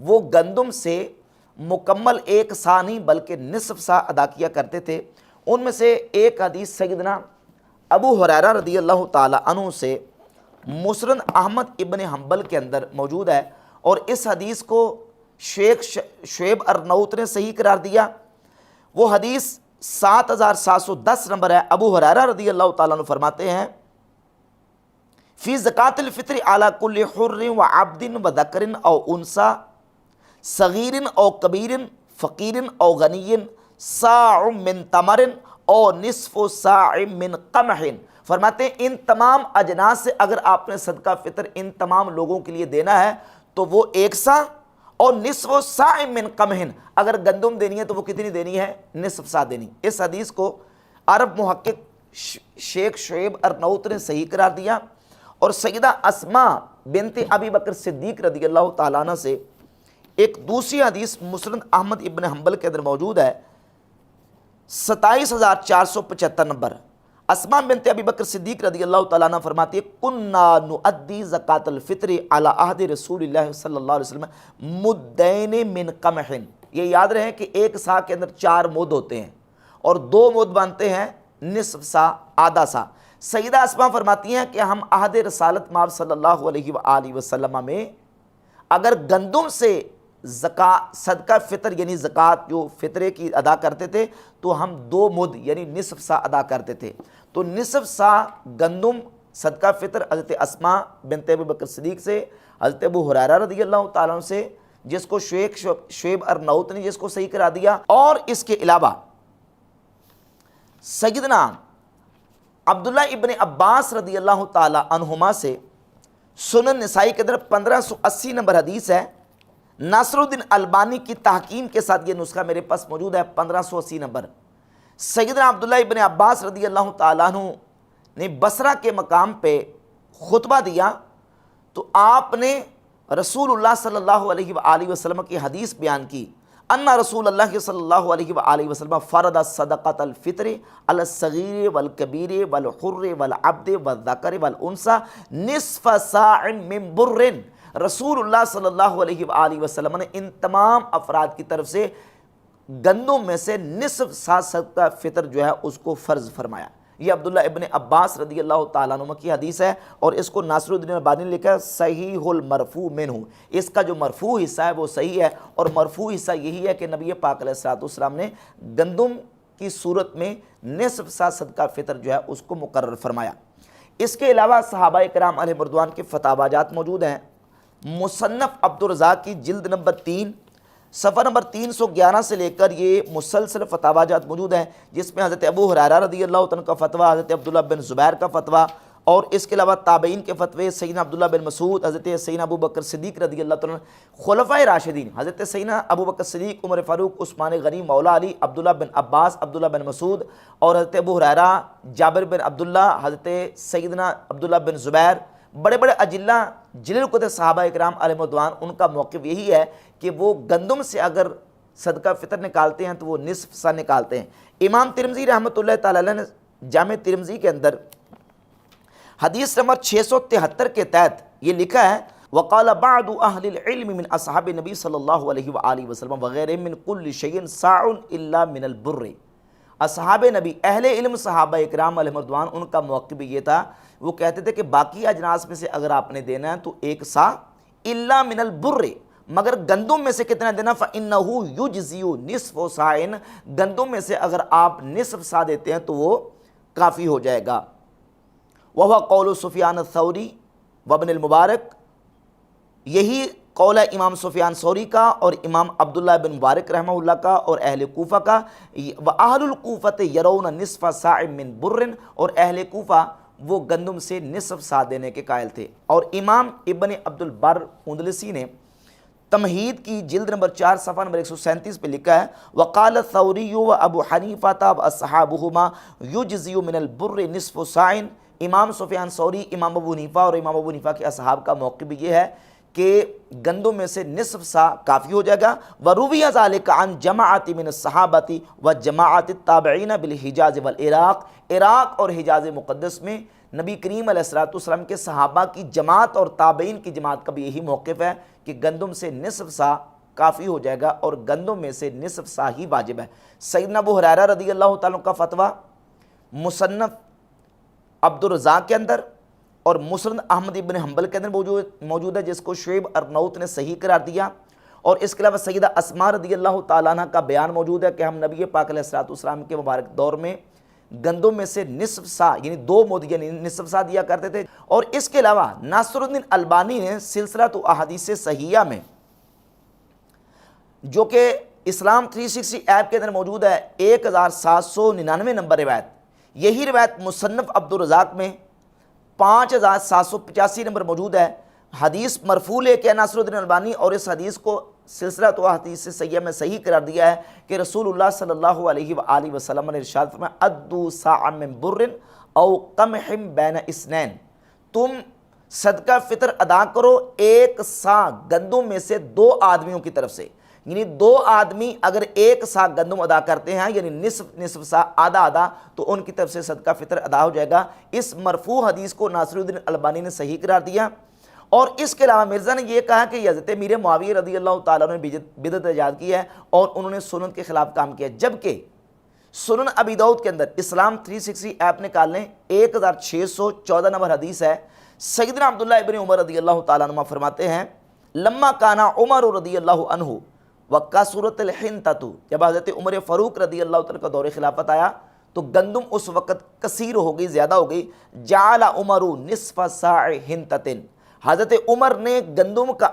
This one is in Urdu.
وہ گندم سے مکمل ایک سا نہیں بلکہ نصف سا ادا کیا کرتے تھے۔ ان میں سے ایک حدیث سیدنا ابو ہریرہ رضی اللہ تعالی عنہ سے مسند احمد ابن حنبل کے اندر موجود ہے، اور اس حدیث کو شیخ شعیب ارناؤت نے صحیح قرار دیا۔ وہ حدیث 7710 نمبر ہے۔ ابو ہریرہ رضی اللہ تعالیٰ عنہ فرماتے ہیں فی زکوٰۃ الفطر علی کل حر و عبد و ذکر او انثی صغیر او کبیر فقیر او غنی صاع من تمر او نصف صاع من قمح۔ فرماتے ہیں ان تمام اجناس سے اگر آپ نے صدقہ فطر ان تمام لوگوں کے لیے دینا ہے تو وہ ایک سا اور نصف صاع من قمح، اگر گندم دینی ہے تو وہ کتنی دینی ہے؟ نصف سا دینی۔ اس حدیث کو عرب محقق شیخ شعیب ارناؤت نے صحیح قرار دیا، اور سیدہ اسماء بنت ابی بکر صدیق رضی اللہ تعالیٰ عنہ سے ایک دوسری حدیث مسند احمد ابن حنبل کے اندر موجود ہے 27475 نمبر۔ اسماء بنت ابی بکر صدیق رضی اللہ تعالیٰ عنہ فرماتی ہے کنا نؤدی زکوٰۃ الفطر علی عہد رسول اللہ صلی اللہ علیہ وسلم مدین من قمح۔ یہ یاد رہے کہ ایک سا کے اندر 4 مد ہوتے ہیں اور 2 مد بنتے ہیں نصف سا، آدھا سا۔ سیدہ اسماء فرماتی ہیں کہ ہم عہد رسالت مآب صلی اللہ علیہ وآلہ وسلم میں اگر گندم سے صدقہ فطر یعنی زکوٰۃ جو فطرے کی ادا کرتے تھے تو ہم 2 مد یعنی نصف سا ادا کرتے تھے۔ تو نصف سا گندم صدقہ فطر حضرت اسماء بنت ابی بکر صدیق سے، حضرت ابو ہریرہ رضی اللہ تعالیٰ عنہ سے، جس کو شیخ شعیب ارناؤت نے جس کو صحیح کرا دیا، اور اس کے علاوہ سیدنا عبداللہ ابن عباس رضی اللہ تعالی عنہما سے سنن نسائی کے اندر 1580 نمبر حدیث ہے۔ ناصر الدین البانی کی تحقیم کے ساتھ یہ نسخہ میرے پاس موجود ہے 1580 نمبر۔ سیدنا عبداللہ ابن عباس رضی اللہ تعالیٰ عنہ نے بصرہ کے مقام پہ خطبہ دیا تو آپ نے رسول اللہ صلی اللہ علیہ وآلہ وسلم کی حدیث بیان کی، ان رسول اللہ صلی اللہ علیہ وآلہ وسلم فرض صدقۃ الفطر علی الصغیر والکبیر والحر والعبد والذکر والانثی نصف صاع من بر۔ رسول اللہ صلی اللہ علیہ وآلہ وسلم نے ان تمام افراد کی طرف سے گندم میں سے نصف سا صدقہ فطر جو ہے اس کو فرض فرمایا۔ یہ عبداللہ ابن عباس رضی اللہ تعالیٰ عنہ کی حدیث ہے، اور اس کو ناصر الدین البانی نے لکھا ہے صحیح المرفوع منہ۔ اس کا جو مرفوع حصہ ہے وہ صحیح ہے، اور مرفوع حصہ یہی ہے کہ نبی پاک علیہ الصلوۃ والسلام نے گندم کی صورت میں نصف سا صدقہ فطر جو ہے اس کو مقرر فرمایا۔ اس کے علاوہ صحابہ کرام علیہ مردوان کے فتاوی جات موجود ہیں۔ مصنف عبدالرزاق کی جلد نمبر 3 صفحہ نمبر 311 سے لے کر یہ مسلسل فتاوی جات موجود ہیں، جس میں حضرت ابو ہریرہ رضی اللہ عنہ کا فتویٰ، حضرت عبداللہ بن زبیر کا فتویٰ، اور اس کے علاوہ تابعین کے فتوے، سیدنا عبداللہ بن مسعود، حضرت سیدنا ابو بکر صدیق رضی اللہ عنہ، خلفائے راشدین حضرت سیدنا ابو بکر صدیق، عمر فاروق، عثمان غنی، مولا علی، عبداللہ بن عباس، عبداللہ بن مسعود، اور حضرت ابو ہریرہ، جابر بن عبداللہ، حضرت سیدنا عبداللہ بن زبیر، بڑے بڑے اجلہ جلیل القدر صحابہ اکرام علیہ مردوان، ان کا موقف یہی ہے کہ وہ گندم سے اگر صدقہ فطر نکالتے ہیں تو وہ نصف سا نکالتے ہیں۔ امام ترمذی رحمۃ اللہ تعالی علیہ نے جامع ترمذی کے اندر حدیث نمبر 673 کے تحت یہ لکھا ہے وقال بعض اہل العلم من اصحاب نبی صلی اللہ علیہ وآلہ وسلم وغیرہ من کل شیء صاع الا من البر۔ اصحاب نبی اہل علم صحابہ اکرام علیہ مردوان ان کا موقف یہ تھا، وہ کہتے تھے کہ باقی اجناس میں سے اگر آپ نے دینا ہے تو ایک سا الا من البر، مگر گندم میں سے کتنا دینا؟ فإنہ یجزی نصف صاع، گندم میں سے اگر آپ نصف سا دیتے ہیں تو وہ کافی ہو جائے گا۔ وہو قول سفیان الثوری وابن المبارک، یہی قول ہے امام سفیان ثوری کا اور امام عبداللہ بن مبارک رحمہ اللہ کا اور اہل کوفہ کا۔ وَأَهْلُ الْكُوفَةِ يَرَوْنَ نِصْفَ صَاعٍ مِّن بُرٍ، اور اہل کوفہ وہ گندم سے نصف سا دینے کے قائل تھے۔ اور امام ابن عبد البر اندلسی نے تمہید کی جلد نمبر 4 صفحہ نمبر 137 پہ لکھا ہے وقال الثوری وابو حنیفہ واصحابہما یجزی من البر نصف صاع۔ امام سفیان ثوری، امام ابو حنیفہ اور امام ابو حنیفہ کے اصحاب کا موقف یہ ہے کہ گندم میں سے نصف سا کافی ہو جائے گا۔ وروی ذلک عن جماعت من الصحابۃ و جماعت التابعین بالحجاز والعراق، عراق اور حجاز مقدس میں نبی کریم علیہ الصلوۃ والسلام کے صحابہ کی جماعت اور تابعین کی جماعت کا بھی یہی موقف ہے کہ گندم سے نصف سا کافی ہو جائے گا اور گندم میں سے نصف سا ہی واجب ہے۔ سیدنا ابو ہریرہ رضی اللہ تعالیٰ عنہ کا فتویٰ مصنف عبدالرزاق کے اندر اور مسند احمد ابن حنبل کے اندر موجود ہے، جس کو شعیب ارنوت نے صحیح قرار دیا۔ اور اس کے علاوہ سیدہ اسماء رضی اللہ تعالیٰ عنہ کا بیان موجود ہے کہ ہم نبی پاک علیہ الصلوۃ والسلام کے مبارک دور میں گندم میں سے نصف سا یعنی 2 مد یعنی نصف سا دیا کرتے تھے۔ اور اس کے علاوہ ناصر الدین البانی نے سلسلۃ احادیث صحیحہ میں، جو کہ اسلام 360 ایپ کے اندر موجود ہے، 1799 نمبر روایت، یہی روایت مصنف عبدالرزاق میں 5785 نمبر موجود ہے، حدیث مرفوع لے کے ناصر الدین البانی، اور اس حدیث کو سلسلہ تو حدیث صحیحہ میں صحیح قرار دیا ہے کہ رسول اللہ صلی اللہ علیہ وآلہ وسلم نے ارشاد فرمایا ادو صاع من بر او قمح بین اثنین، تم صدقہ فطر ادا کرو 1 سا گندم میں سے 2 آدمیوں کی طرف سے، یعنی 2 آدمی اگر 1 سا گندم ادا کرتے ہیں یعنی نصف سا آدھا تو ان کی طرف سے صدقہ فطر ادا ہو جائے گا۔ اس مرفوع حدیث کو ناصر الدین البانی نے صحیح قرار دیا۔ اور اس کے علاوہ مرزا نے یہ کہا کہ حضرت امیر معاویہ رضی اللہ تعالیٰ نے بدعت ایجاد کی ہے اور انہوں نے سنن کے خلاف کام کیا، جبکہ سنن ابی داؤد کے اندر اسلام 360 ایپ نکال لیں 1614 نمبر حدیث ہے، سیدنا عبداللہ ابن عمر رضی اللہ تعالیٰ عنہ فرماتے ہیں لما کانا عمر رضی اللہ عنہ وکثرت الحنطۃ، جب حضرت عمر فاروق رضی اللہ تعالیٰ کا دور خلافت آیا تو گندم اس وقت کثیر ہو گئی، زیادہ ہو گئی، جعل عمر نصف صاع حنطۃ، حضرت عمر نے گندم کا